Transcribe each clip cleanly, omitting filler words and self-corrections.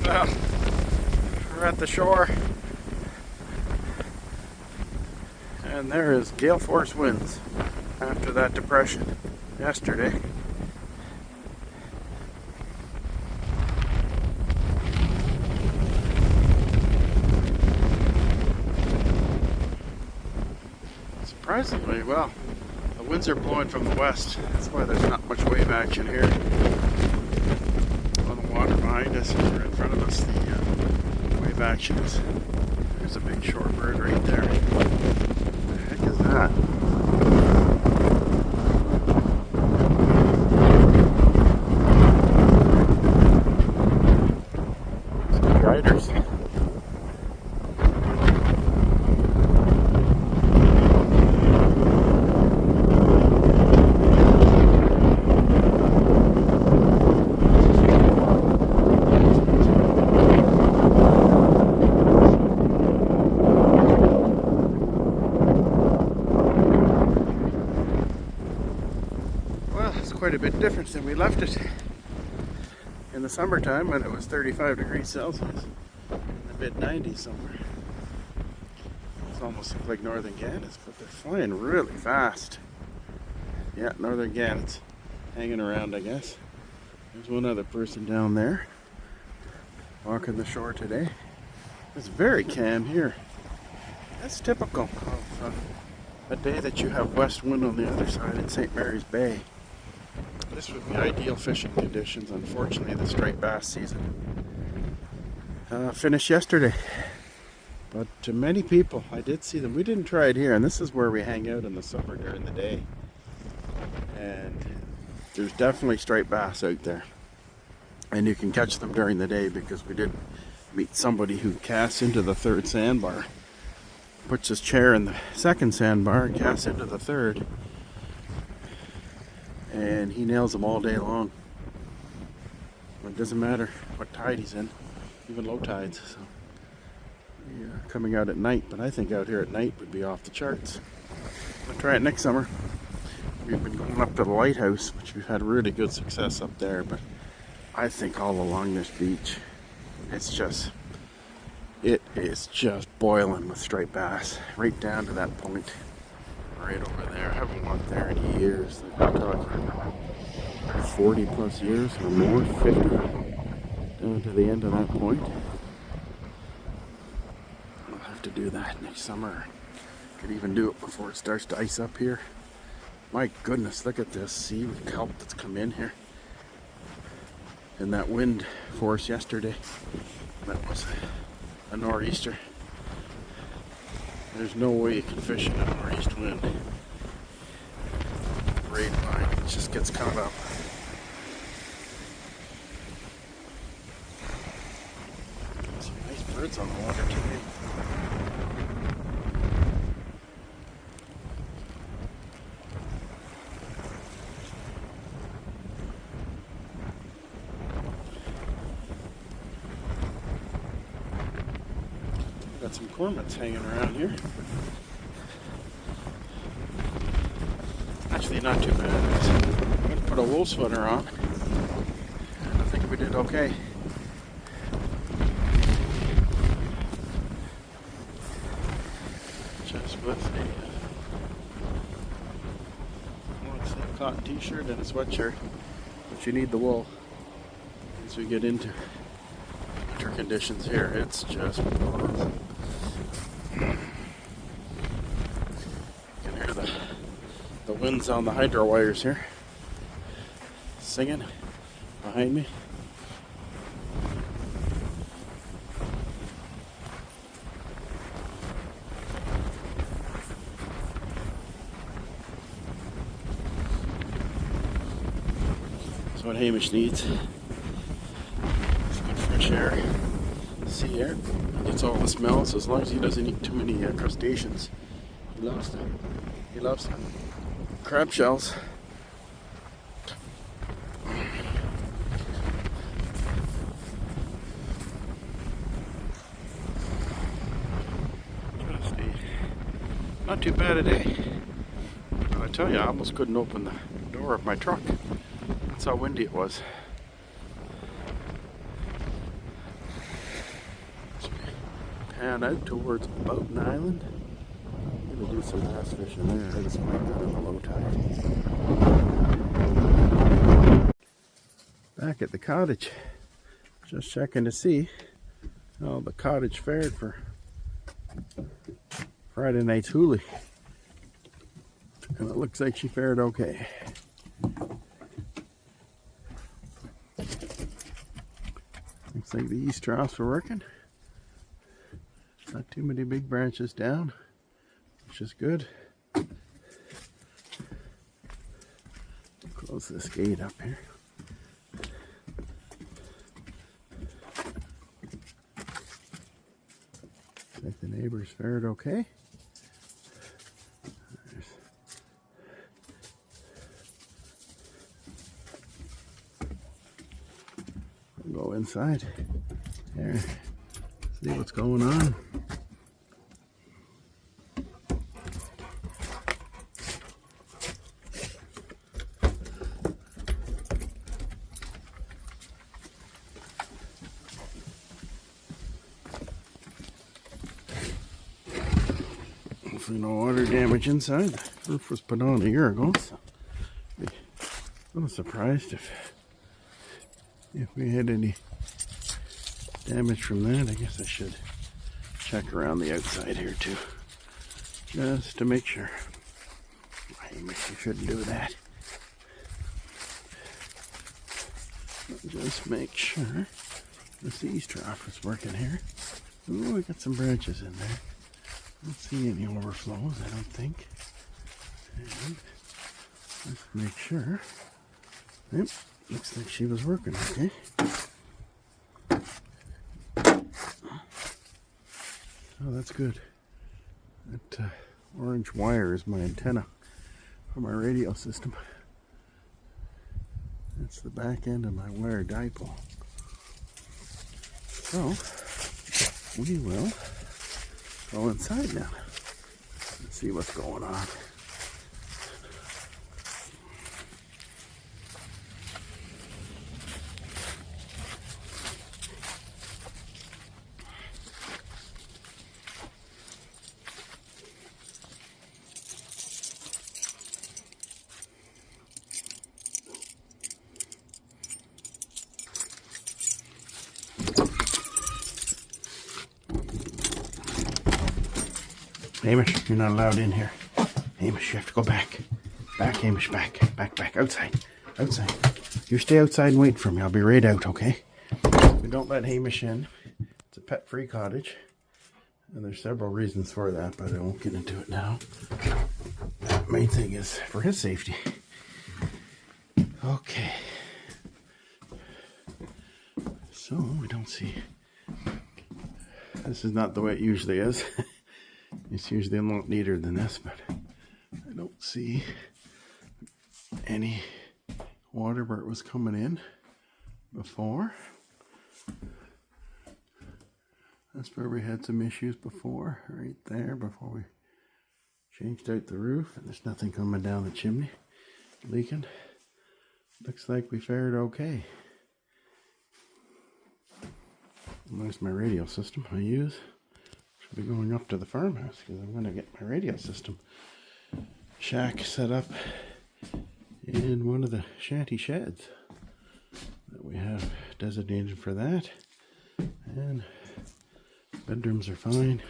Well, we're at the shore, and there is gale force winds after that depression yesterday. Surprisingly, well, the winds are blowing from the west. That's why there's not much wave action here. On the water behind us or in front of us, the wave action is. There's a big shorebird right there. What the heck is that? Some giders. Quite a bit different than we left it in the summertime when it was 35 degrees Celsius in the mid-90s somewhere. It's almost like northern gannets, but they're flying really fast. Yeah, northern gannets hanging around, I guess. There's one other person down there walking the shore today. It's very calm here. That's typical of a day that you have west wind on the other side in St. Mary's Bay. This would be ideal fishing conditions. Unfortunately, the striped bass season finished yesterday. But to many people, I did see them. We didn't try it here, and this is where we hang out in the summer during the day. And there's definitely striped bass out there. And you can catch them during the day because we did meet somebody who casts into the third sandbar. Puts his chair in the second sandbar and casts into the third. And he nails them all day long. It doesn't matter what tide he's in, even low tides. So, yeah, coming out at night, but I think out here at night would be off the charts. I'll try it next summer. We've been going up to the lighthouse, which we've had really good success up there, but I think all along this beach, it is just boiling with striped bass, right down to that point. Right over there. I haven't walked there in years. I'm talking 40 plus years or more, 50, down to the end of that point. I'll have to do that next summer. Could even do it before it starts to ice up here. My goodness, look at this sea kelp that's come in here. And that wind force yesterday, that was a nor'easter. There's no way you can fish in a northeast wind. Braid line, it just gets caught up. Some nice birds on the water today. Got some cormorants hanging around here. Actually not too bad. I'm going to put a wool sweater on. I think we did okay. Just with a cotton t-shirt and a sweatshirt. But you need the wool as we get into winter conditions here. It's just you can hear the winds on the hydro wires here singing behind me. That's what Hamish needs. It's good fresh air. Sea air. He gets all the smells as long as he doesn't eat too many crustaceans. He loves them. He loves them. Crab shells. Not too bad a day. But I tell you, I almost couldn't open the door of my truck. That's how windy it was. and out towards Boughton Island. I'm going to do some bass fishing there. I just might that in the low tide. Back at the cottage, just checking to see how the cottage fared for Friday night's hoolie. And it looks like she fared okay. Looks like the east troughs were working. Not too many big branches down, which is good. Close this gate up here. Looks like the neighbors fared okay. Go inside there, see what's going on. Hopefully no water damage inside. The roof was put on a year ago, so I'd be a little surprised if we had any damage from that. I guess I should check around the outside here too, just to make sure. Maybe you shouldn't do that. Just make sure this east trough is working here. Ooh, we got some branches in there. I don't see any overflows, I don't think. And let's make sure. Yep, looks like she was working okay. Oh, that's good. That orange wire is my antenna for my radio system. That's the back end of my wire dipole. So, we will go inside now and see what's going on. Hamish, you're not allowed in here. Hamish, you have to go back. Back, Hamish, back. Back. Outside. Outside. You stay outside and wait for me. I'll be right out, okay? We don't let Hamish in. It's a pet-free cottage. And there's several reasons for that, but I won't get into it now. The main thing is for his safety. Okay. So, we don't see... This is not the way it usually is. It's usually a lot neater than this, but I don't see any water where it was coming in before. That's where we had some issues before, right there, before we changed out the roof. And there's nothing coming down the chimney leaking. Looks like we fared okay. And there's my radio system I use. Should be going up to the farmhouse because I'm going to get my radio system shack set up in one of the shanty sheds that we have designated for that. And bedrooms are fine.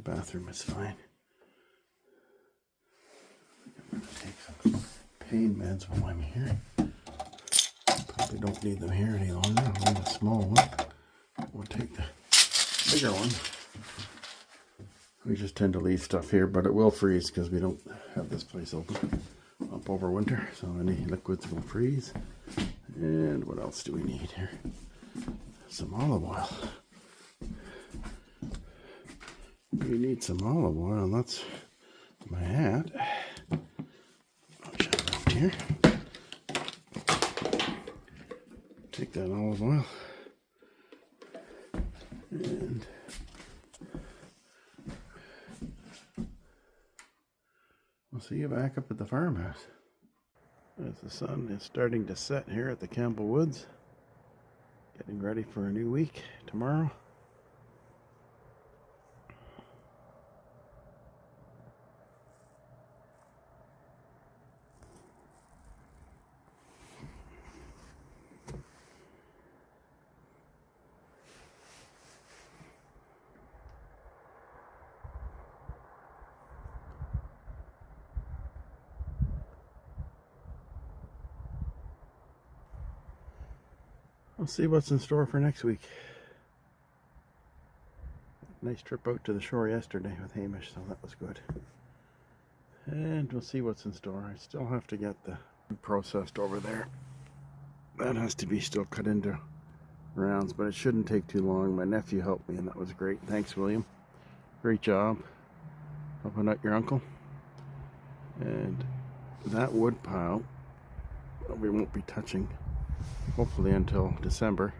Bathroom is fine. I'm going to take some pain meds while I'm here. Probably don't need them here any longer. I'll leave a small one. We'll take the bigger one. We just tend to leave stuff here, but it will freeze because we don't have this place open up over winter. So any liquids will freeze. And what else do we need here? Some olive oil. We need some olive oil, and that's my hat. I'll shove it up here. Take that olive oil And we'll see you back up at the farmhouse. As the sun is starting to set here at the Campbell Woods, getting ready for a new week tomorrow. We'll see what's in store for next week. Nice trip out to the shore yesterday with Hamish, so that was good. And we'll see what's in store. I still have to get the processed over there. That has to be still cut into rounds, but it shouldn't take too long. My nephew helped me, and that was great. Thanks, William. Great job helping out your uncle. And that wood pile, we won't be touching hopefully until December.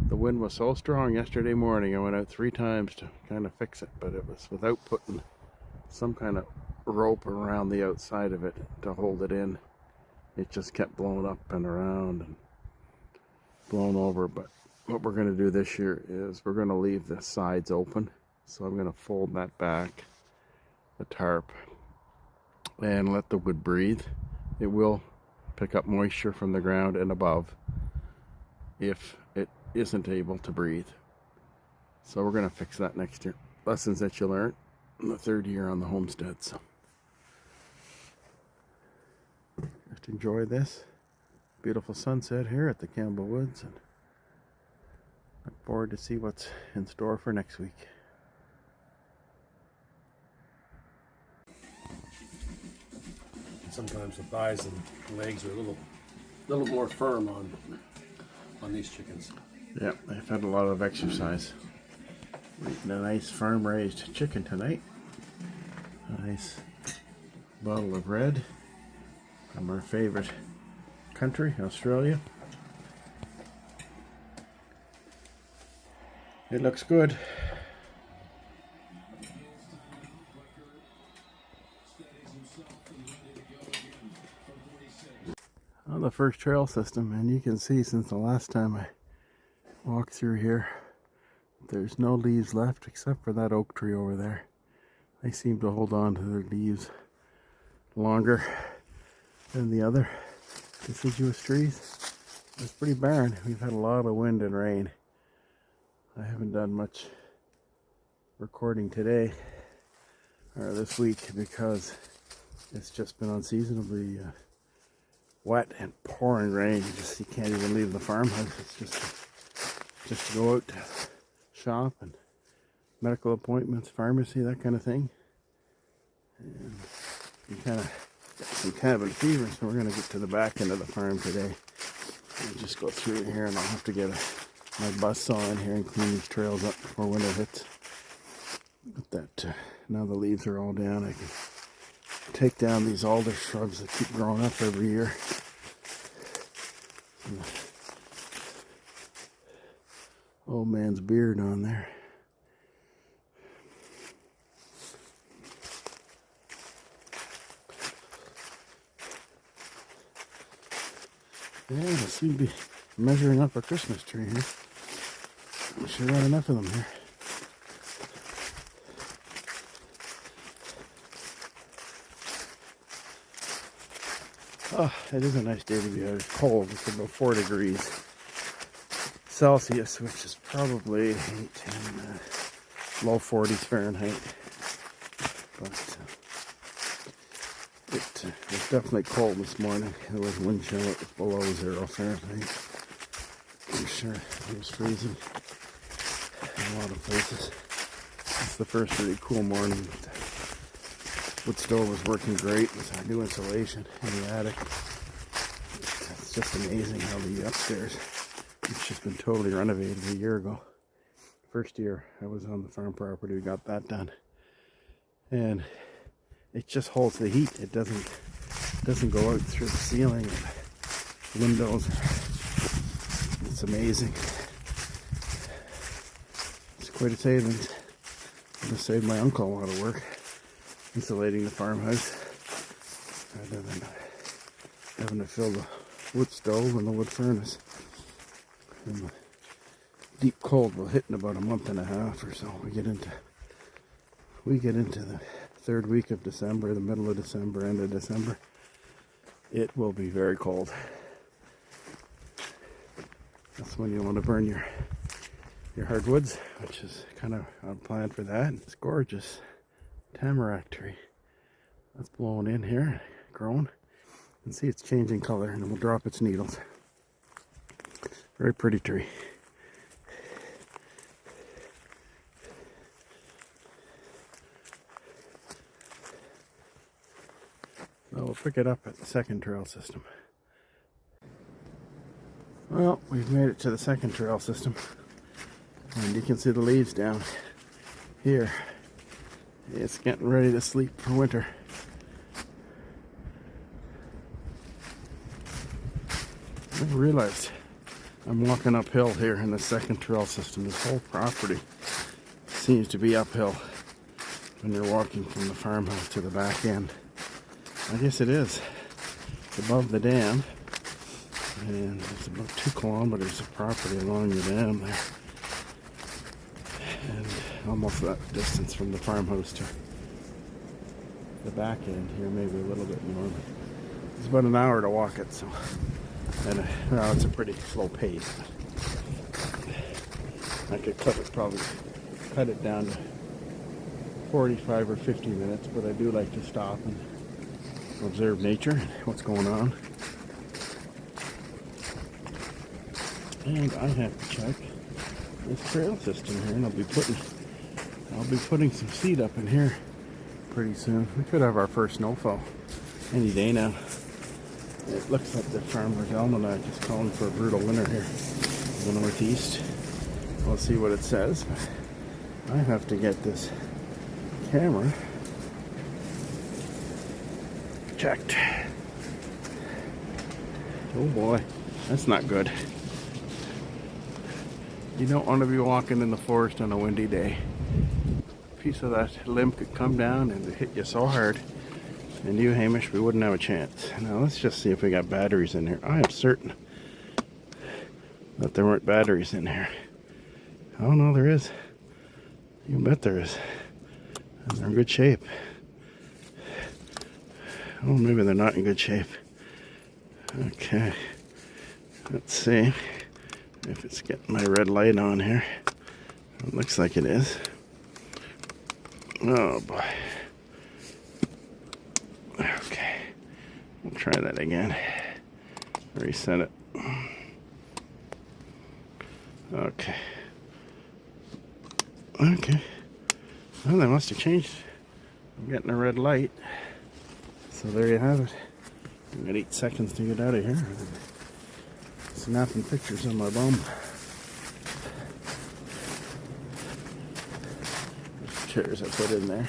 The wind was so strong yesterday morning, I went out 3 times to kind of fix it, but it was without putting some kind of rope around the outside of it to hold it in. It just kept blowing up and around and blown over. But what we're going to do this year is we're going to leave the sides open. So I'm going to fold that back, the tarp, and let the wood breathe. It will pick up moisture from the ground and above if it isn't able to breathe. So we're going to fix that next year. Lessons that you learn in the 3rd year on the homestead. So just enjoy this beautiful sunset here at the Campbell Woods, and look forward to see what's in store for next week. Sometimes the thighs and legs are a little more firm on these chickens. Yeah, they've had a lot of exercise. Eating a nice farm-raised chicken tonight. A nice bottle of red from our favorite country, Australia. It looks good. On the first trail system, and you can see since the last time I walked through here, there's no leaves left except for that oak tree over there. They seem to hold on to their leaves longer than the other deciduous trees. It's pretty barren. We've had a lot of wind and rain. I haven't done much recording today or this week because it's just been unseasonably wet and pouring rain. You can't even leave the farmhouse. It's just to go out to shop and medical appointments, pharmacy, that kind of thing. And you kind of got some cabin fever, so we're going to get to the back end of the farm today. I'll just go through here, and I'll have to get my buzz saw in here and clean these trails up before winter hits. But that now the leaves are all down, I can take down these alder shrubs that keep growing up every year. Old man's beard on there. Yeah, I seem to be measuring up a Christmas tree here. We should have enough of them here. Oh, it is a nice day to be out. It's cold. It's about 4 degrees Celsius, which is probably low 40s Fahrenheit. But it was definitely cold this morning. There was wind chill. It was below 0 Fahrenheit. I'm sure it was freezing in a lot of places. It's the first really cool morning. The wood stove was working great with our new insulation in the attic. It's just amazing how the upstairs, it's just been totally renovated a year ago. First year I was on the farm property, we got that done. And it just holds the heat. It doesn't go out through the ceiling and windows. It's amazing. quite a savings. It'll save my uncle a lot of work insulating the farmhouse rather than having to fill the wood stove and the wood furnace. And the deep cold will hit in about a month and a half or so. We get into the third week of December, the middle of December, end of December. It will be very cold. That's when you want to burn your hardwoods, which is kind of on plan for that. It's gorgeous tamarack tree. That's blowing in here, grown. You can see it's changing color and it will drop its needles. Very pretty tree. So we'll pick it up at the second trail system. Well, we've made it to the second trail system. And you can see the leaves down here. It's getting ready to sleep for winter. I realized I'm walking uphill here in the second trail system. This whole property seems to be uphill when you're walking from the farmhouse to the back end. I guess it is. It's above the dam, and it's about 2 kilometers of property along the dam there, and almost that distance from the farmhouse to the back end here, maybe a little bit more. But it's about an hour to walk it, so well, it's a pretty slow pace. I could probably cut it down to 45 or 50 minutes, but I do like to stop and observe nature, what's going on. And I have to check this trail system here, and I'll be putting some seed up in here pretty soon. We could have our first snowfall any day now. It looks like the Farmer's Almanac is calling for a brutal winter here in the northeast. We'll see what it says. I have to get this camera checked. Oh boy, that's not good. You don't want to be walking in the forest on a windy day. A piece of that limb could come down and hit you so hard, and you, Hamish, we wouldn't have a chance. Now let's just see if we got batteries in here. I am certain that there weren't batteries in here. Oh no, there is. You bet there is. And they're in good shape. Oh, maybe they're not in good shape. Okay. Let's see if it's getting my red light on here. It looks like it is. Oh boy. Okay. We'll try that again. Reset it. Okay. Okay. Well, they must have changed. I'm getting a red light. So there you have it. I've got 8 seconds to get out of here. Snapping pictures on my bum. There's chairs I put in there.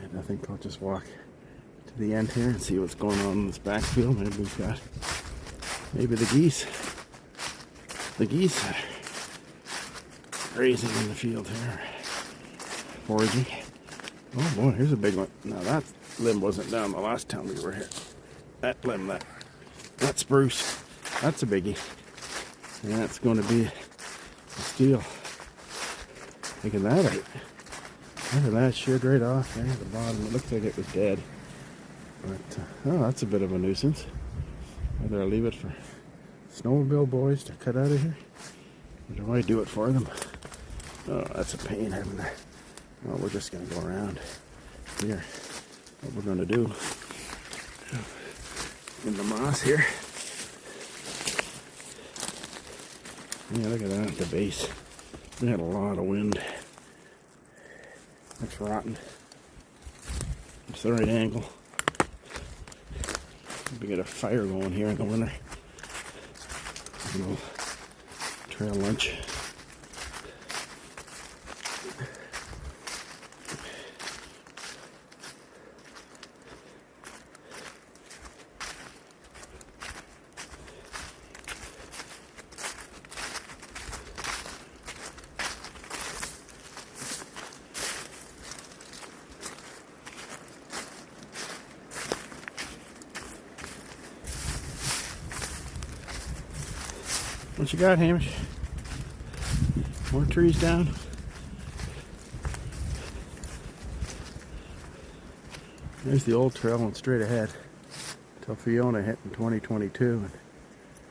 And I think I'll just walk to the end here and see what's going on in this backfield. Maybe we've got the geese. The geese are grazing in the field here. Foraging. Oh boy, here's a big one. Now that limb wasn't down the last time we were here. That limb, that spruce, that's a biggie. And that's going to be a steal. Look at that. Look at that, sheared right off there at the bottom. It looks like it was dead. But, oh, that's a bit of a nuisance. Whether I leave it for snowmobile boys to cut out of here, or do I do it for them? Oh, that's a pain having that. Well, we're just going to go around here. What we're going to do in the moss here. Yeah, look at that at the base. We had a lot of wind. That's rotten. It's the right angle. We get a fire going here in the winter. A little trail lunch. What you got, Hamish? More trees down? There's the old trail and straight ahead till Fiona hit in 2022 and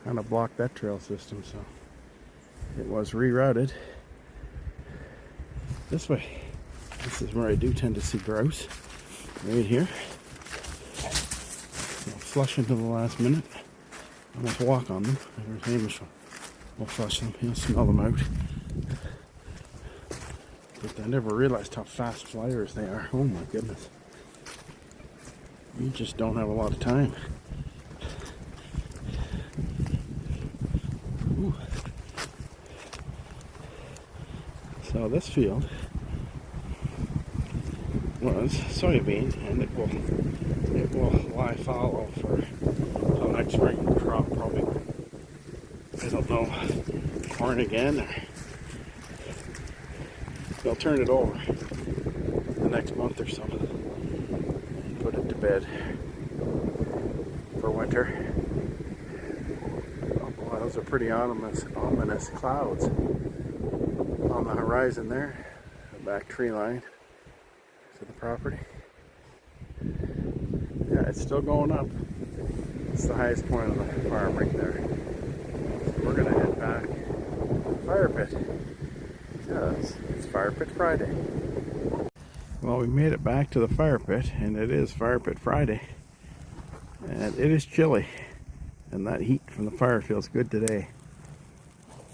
kind of blocked that trail system, so it was rerouted this way. This is where I do tend to see grouse, right here. They'll flush into the last minute. I must walk on them. There's Hamish will flush them. He'll smell them out. But I never realized how fast flyers they are. Oh my goodness. We just don't have a lot of time. Ooh. So this field was soybean, and it will lie fallow for till next spring crop, probably. I don't know, corn again, or they'll turn it over the next month or so and put it to bed for winter. Oh boy, those are pretty ominous clouds on the horizon there. The back tree line to the property. Yeah, it's still going up. It's the highest point of the farm right there. So we're gonna head back to the fire pit because it's Fire Pit Friday. Well, we made it back to the fire pit, and it is Fire Pit Friday. And it is chilly, and that heat from the fire feels good today.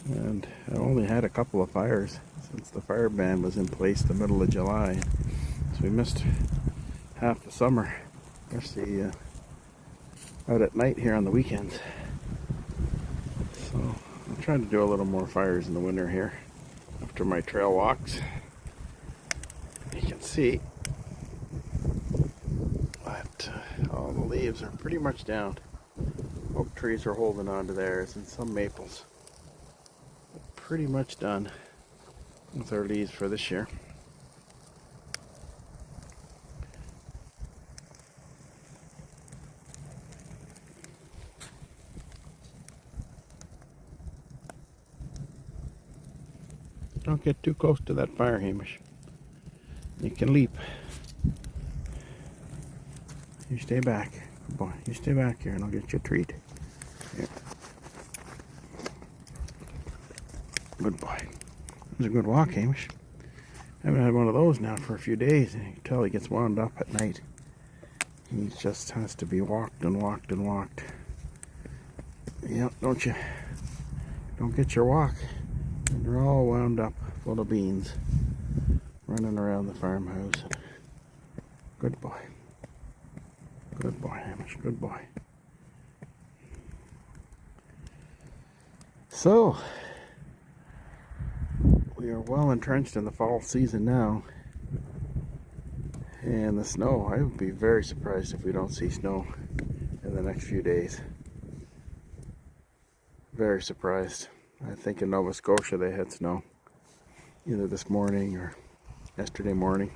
And I only had a couple of fires since the fire ban was in place the middle of July. So we missed half the summer, especially out at night here on the weekends. So I'm trying to do a little more fires in the winter here after my trail walks. You can see that all the leaves are pretty much down. Oak trees are holding on to theirs, and some maples. Pretty much done with our leaves for this year. Don't get too close to that fire, Hamish. You can leap. You stay back. Good boy. You stay back here and I'll get you a treat. Here. Good boy. It was a good walk, Hamish. I haven't had one of those now for a few days, and you can tell he gets wound up at night. He just has to be walked and walked and walked. Yep, don't get your walk. And they're all wound up full of beans, running around the farmhouse. Good boy. Good boy, Hamish. Good boy. So, we are well entrenched in the fall season now. And the snow, I would be very surprised if we don't see snow in the next few days. Very surprised. I think in Nova Scotia they had snow either this morning or yesterday morning.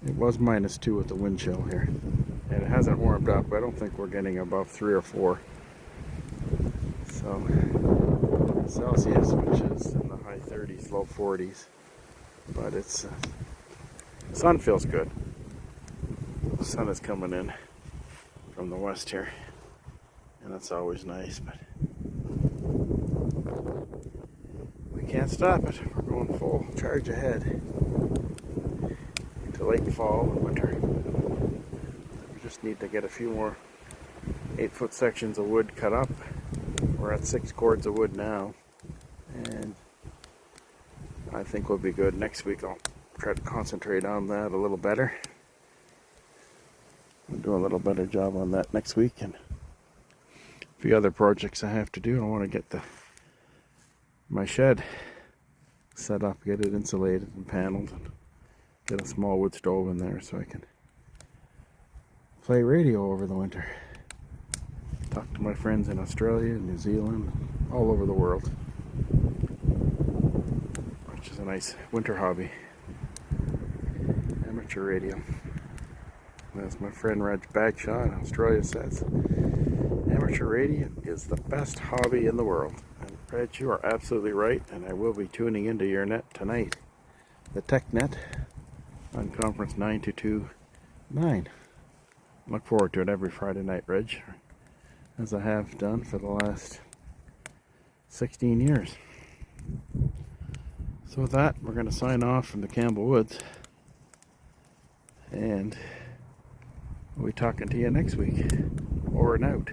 It was -2 with the wind chill here, and it hasn't warmed up. I don't think we're getting above 3 or 4. So Celsius, which is in the high 30s, low 40s, but it's the sun feels good. The sun is coming in from the west here, and that's always nice, but we can't stop it. We're going full charge ahead into late fall and winter. We just need to get a few more 8-foot sections of wood cut up. We're at 6 cords of wood now, and I think we'll be good. Next week I'll try to concentrate on that a little better. I'll do a little better job on that next week, and a few other projects I have to do. I want to get my shed set up, get it insulated and paneled, and get a small wood stove in there so I can play radio over the winter. Talk to my friends in Australia, New Zealand, all over the world, which is a nice winter hobby. Amateur radio. As my friend Reg Bagshaw in Australia says, amateur radio is the best hobby in the world. And Reg, you are absolutely right, and I will be tuning into your net tonight. The Tech Net on conference 9229. Look forward to it every Friday night, Reg, as I have done for the last 16 years. So with that, we're going to sign off from the Campbell Woods, and we'll be talking to you next week. Over and out.